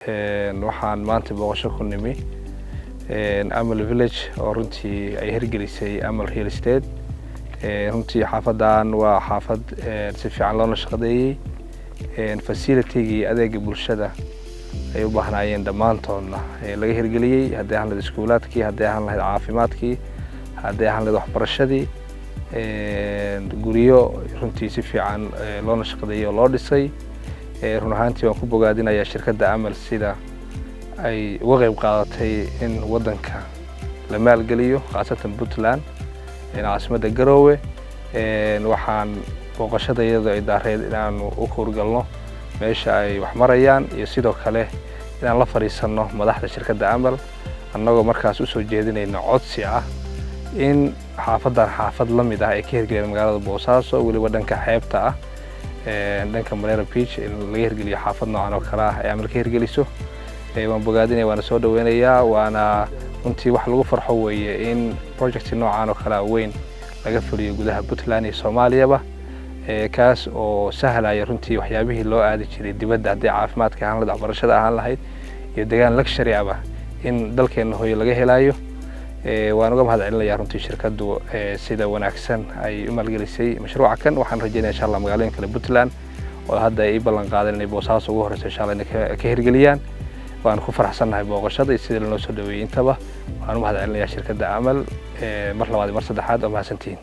waxaan maanta booqasho ku nimi Amal Village oo runtii ay hirgelisay Amal Real Estate. runtii xaafadan waa xaafad si fiican loo shaqadeeyay facility-gii adeega bulshada ay u baahnaayeen dhammaantoodna laga hirgeliyay haddii aan la iskuulaadkii haddii aan la caafimaadkii haddii aan la waxbarashadii guriyo runtii si fiican loo shaqadeeyay oo loo dhisay run ahaantii waan ku bogaadinayaa shirkadda Amal sida ay uga qayb qaadatay in wadanka la maalgeliyo khaasatan Puntland caasimadda Garowe. waxaan booqashadayada ay daareed inaan u howlgalno meesha ay wax marayaan iyo sidoo kale inaan la fariisano madaxda shirkadda Amal annagoo markaas u soo jeedinayna codsi ah in xaafad la mid ah ay ka hirgeliyaan magaalada Boosaaso waliba dhanka xeebta ah dhanka Marina Beach in laga hirgeliyo xaafad noocan oo kale ah ay Amal ka hirgeliso. waan bogaadinaya waana soo dhaweynayaa waana runtii wax lagu farxo weeye in project noocan oo kale weyn laga fuliyo gudaha Puntland iyo Soomaaliyaba kaas oo sahlaya runtii waxyaabihii loo aadi jiray dibadda haddii caafimaadka ahaan la waxbarashada ahaan lahayd iyo deegaan luxury ah in dalkeena hooyo laga helayo. waan uga mahadcelinayaa runtii shirkaddu sida wanaagsan ay u maalgelisay mashruuca kan. waxaan rajaynayaa insha Allah magaalooyin kale Puntland oo hadda ay ballan qaadeen inay Boosaaso ugu horeyso insha Allah inay ka hirgeliyaan. waan ku faraxsanahay booqashada sida loo soo dhaweeyay intaba. waan u mahadcelinayaa shirkadda Amal mar labaad mar saddexaad oo mahadsantiin.